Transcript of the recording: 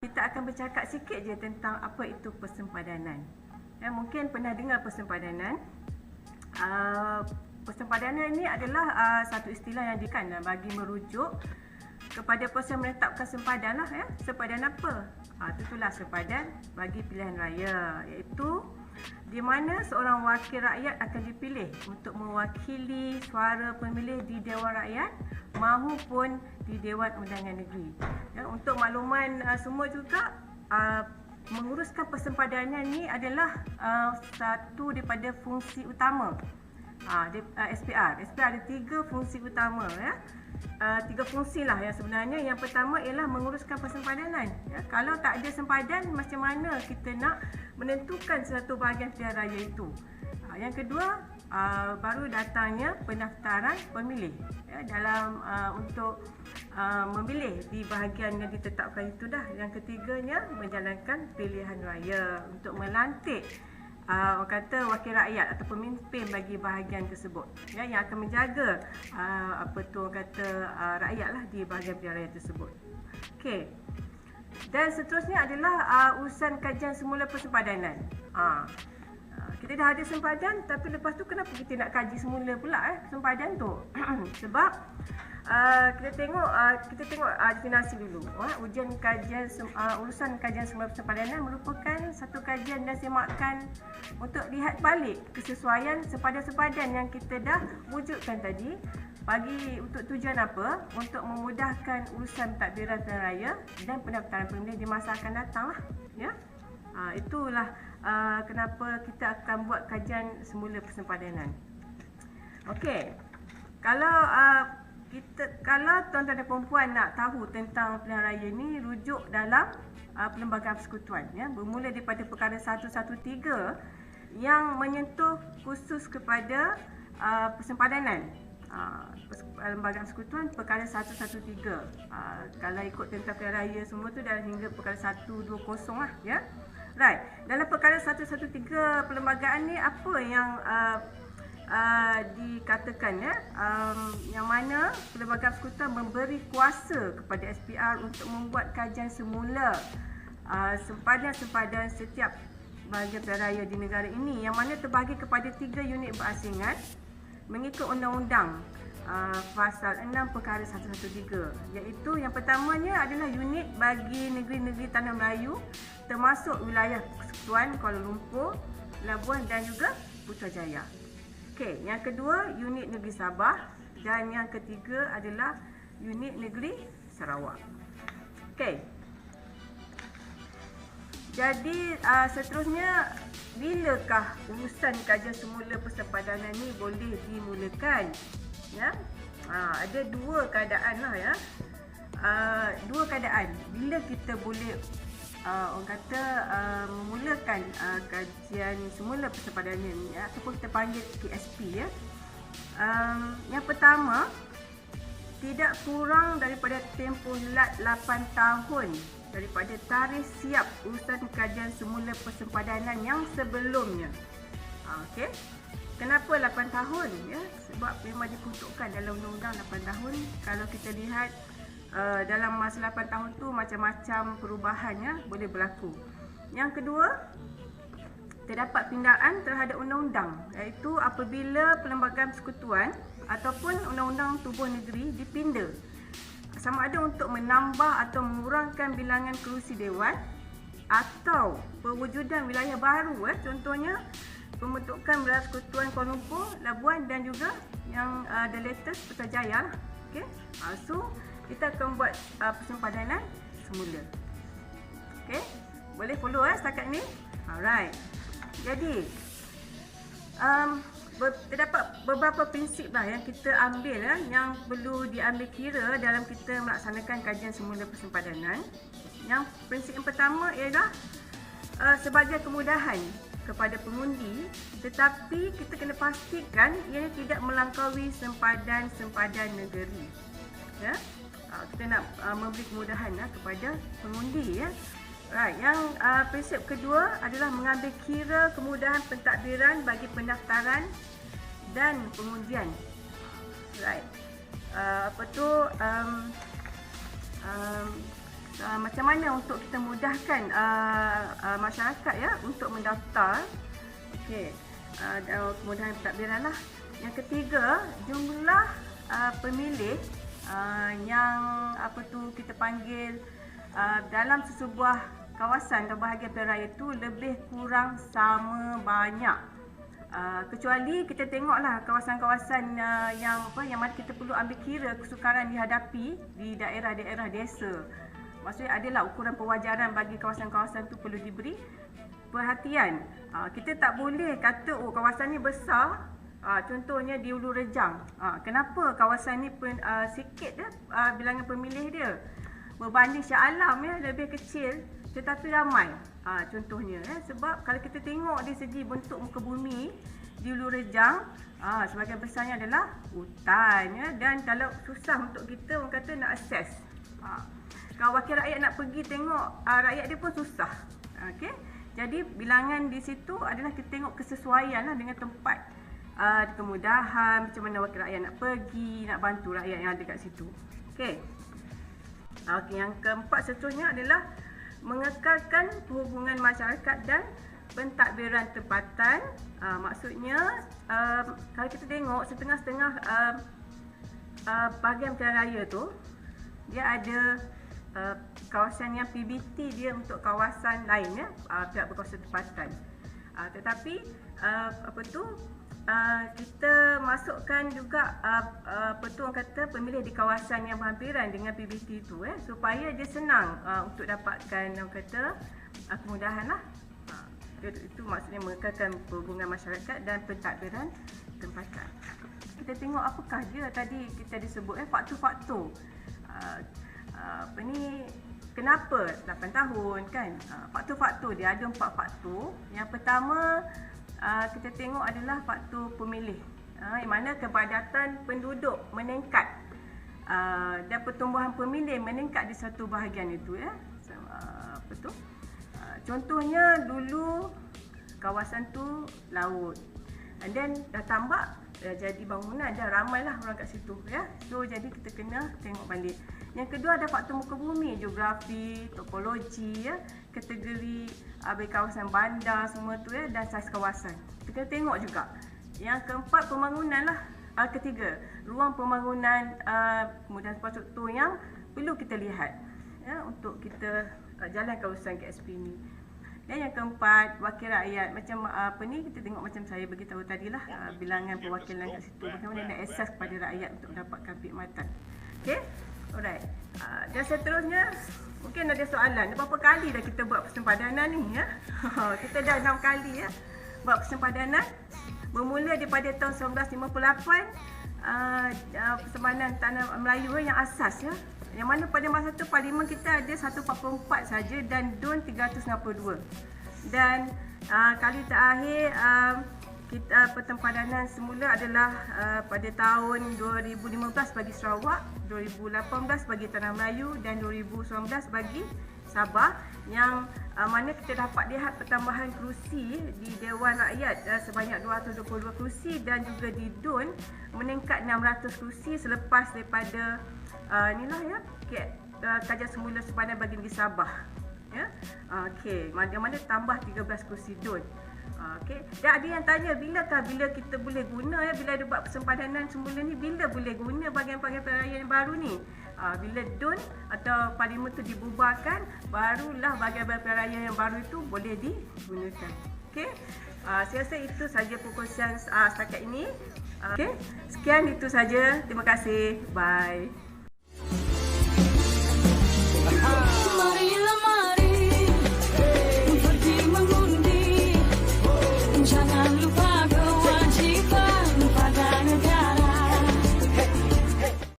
Kita akan bercakap sikit je tentang apa itu persempadanan. Mungkin pernah dengar persempadanan. Persempadanan ini adalah satu istilah yang digunakan bagi merujuk kepada proses menetapkan sempadan lah, sempadan apa? Tentulah sempadan bagi pilihan raya, iaitu di mana seorang wakil rakyat akan dipilih untuk mewakili suara pemilih di Dewan Rakyat mahupun di Dewan Undangan Negeri. Untuk makluman semua juga, menguruskan persempadanan ini adalah satu daripada fungsi utama SPR. SPR ada 3 fungsi utama, 3 fungsi lah yang sebenarnya. Yang pertama ialah menguruskan persempadanan. Kalau tak ada sempadan, macam mana kita nak menentukan satu bahagian pilihan raya itu? Yang kedua, baru datangnya pendaftaran pemilih dalam untuk memilih di bahagian yang ditetapkan itu dah. Yang ketiganya, menjalankan pilihan raya untuk melantik orang kata wakil rakyat atau pemimpin bagi bahagian tersebut, yang akan menjaga orang kata rakyat lah di bahagian pilihan raya tersebut. Okey. Dan seterusnya adalah urusan kajian semula persempadanan. Kita dah ada sempadan, tapi lepas tu kenapa kita nak kaji semula pula sempadan tu? Sebab kita tengok definasi dulu. Ujian kajian urusan kajian semula persempadanan merupakan satu kajian dan semakan untuk lihat balik kesesuaian sempadan-sempadan yang kita dah wujudkan tadi bagi untuk tujuan apa? Untuk memudahkan urusan pentadbiran pilihan raya dan pendaftaran pemilih di masa akan datang lah, ya. Itulah kenapa kita akan buat kajian semula persempadanan. Okey. Kalau tuan-tuan dan puan-puan nak tahu tentang pilihan raya ni, rujuk dalam Perlembagaan Persekutuan, bermula daripada perkara 113 yang menyentuh khusus kepada persempadanan. Perlembagaan Persekutuan perkara 113. Kalau ikut tentang pilihan raya semua tu dah hingga perkara 120 lah, ya. Right. Dalam perkara 113 perlembagaan ni apa yang dikatakan, yang mana Perlembagaan Persekutuan memberi kuasa kepada SPR untuk membuat kajian semula sempadan-sempadan setiap bahagian pilihan raya di negara ini, yang mana terbahagi kepada 3 unit berasingan mengikut Undang-Undang Pasal 6 Perkara 113, iaitu yang pertamanya adalah unit bagi negeri-negeri Tanah Melayu termasuk wilayah Persekutuan Kuala Lumpur, Labuan dan juga Putrajaya. Okey, yang kedua unit negeri Sabah dan yang ketiga adalah unit negeri Sarawak. Okey. Jadi seterusnya, bilakah urusan kajian semula persempadanan ni boleh dimulakan? Ada 2 keadaan lah, ya. 2 keadaan bila kita boleh orang kata memulakan kajian semula persempadanan ni, ataupun kita panggil KSP, ya. Yang pertama, tidak kurang daripada tempoh lat 8 tahun daripada tarikh siap urusan kajian semula persempadanan yang sebelumnya. Okey. Kenapa 8 tahun? Ya, sebab memang diperuntukkan dalam undang-undang 8 tahun. Kalau kita lihat dalam masa 8 tahun tu macam-macam perubahan boleh berlaku. Yang kedua, terdapat pindaan terhadap undang-undang, iaitu apabila Perlembagaan Persekutuan ataupun undang-undang tubuh negeri dipinda, sama ada untuk menambah atau mengurangkan bilangan kerusi dewan atau perwujudan wilayah baru, contohnya pembentukan Wilayah Persekutuan Kuala Lumpur, Labuan dan juga yang the latest Putrajaya lah. Okey. So kita akan buat persempadanan semula. Okey. Boleh follow setakat ni? Alright. Jadi terdapat beberapa prinsip lah yang kita ambil, yang perlu diambil kira dalam kita melaksanakan kajian semula persempadanan. Yang prinsip yang pertama ialah sebagai kemudahan kepada pengundi, tetapi kita kena pastikan ia tidak melangkaui sempadan-sempadan negeri. Ya. Kita nak memberi kemudahan kepada pengundi, ya. Right. Yang prinsip kedua adalah mengambil kira kemudahan pentadbiran bagi pendaftaran dan pengundian. Right. macam mana untuk kita mudahkan masyarakat ya untuk mendaftar. Okey, kemudahan pentadbiran lah. Yang ketiga, jumlah pemilih yang kita panggil dalam sesebuah kawasan atau bahagian pilihan raya itu lebih kurang sama banyak. Kecuali kita tengoklah kawasan-kawasan yang mana kita perlu ambil kira kesukaran dihadapi di daerah-daerah desa. Maksudnya adalah ukuran pewajaran bagi kawasan-kawasan itu perlu diberi perhatian. Kita tak boleh kata kawasan ni besar. Contohnya di Ulu Rejang. Kenapa kawasan ni sikit bilangan pemilih dia berbanding Shah Alam lebih kecil tetapi ramai. Contohnya sebab kalau kita tengok dari segi bentuk muka bumi di Ulu Rejang, sebahagian besarnya adalah hutan dan kalau susah untuk kita orang kata nak akses. Kalau wakil rakyat nak pergi tengok rakyat dia pun susah. Okey. Jadi bilangan di situ adalah kita tengok kesesuaian dengan tempat, kemudahan macam mana wakil rakyat nak pergi, nak bantu rakyat yang ada kat situ. Okey. Yang keempat seterusnya adalah mengekalkan hubungan masyarakat dan pentadbiran tempatan. Maksudnya kalau kita tengok setengah-setengah bahagian pilihan raya tu dia ada kawasan yang PBT dia untuk kawasan lain pihak berkuasa tempatan. Tetapi kita masukkan juga orang kata pemilih di kawasan yang berhampiran dengan PBT itu supaya dia senang untuk dapatkan orang kata kemudahan lah. Itu maksudnya mengekalkan hubungan masyarakat dan pentadbiran tempatan. Kita tengok apakah dia tadi kita disebut faktor-faktor. Kenapa 8 tahun kan? Faktor-faktor dia ada 4 faktor. Yang pertama kita tengok adalah faktor pemilih, yang mana kepadatan penduduk meningkat dan pertumbuhan pemilih meningkat di satu bahagian itu contohnya dulu kawasan tu laut, and then dah tambak, dah jadi bangunan, dah ramailah orang kat situ so jadi kita kena tengok balik. Yang kedua ada faktor muka bumi, geografi, topologi kategori kawasan bandar semua tu dan saiz kawasan. Kita tengok juga. Yang keempat pembangunan lah. Ketiga, ruang pembangunan kemudahan infrastruktur yang perlu kita lihat untuk kita jalankan urusan KSP ni. Dan yang keempat, wakil rakyat. Macam kita tengok macam saya beritahu tadilah bilangan perwakilan kat situ. Bagaimana nak akses kepada rakyat untuk mendapatkan perkhidmatan. Okey? Alright. Dan seterusnya mungkin ada soalan. Berapa kali dah kita buat persempadanan ni Kita dah 6 kali buat persempadanan. Bermula daripada tahun 1958 persempadanan Tanah Melayu yang asas Yang mana pada masa tu parlimen kita ada 144 saja dan DUN 362. Dan kali terakhir kita pertempadanan semula adalah pada tahun 2015 bagi Sarawak, 2018 bagi Tanah Melayu dan 2019 bagi Sabah, yang mana kita dapat lihat pertambahan kerusi di Dewan Rakyat sebanyak 222 kerusi dan juga di DUN meningkat 600 kerusi selepas daripada kajian semula sempadan bagi negeri Sabah. Okey, mana-mana tambah 13 kerusi DUN. Okey. Dan ada yang tanya bila kita boleh guna bila ada buat persempadanan semula ni, bila boleh guna bahagian-bahagian pilihan raya yang baru ni? Bila DUN atau parlimen tu dibubarkan, barulah bahagian-bahagian pilihan raya yang baru itu boleh digunakan. Okey. Saya rasa itu saja perkongsian setakat ini. Okey. Sekian itu saja. Terima kasih. Bye.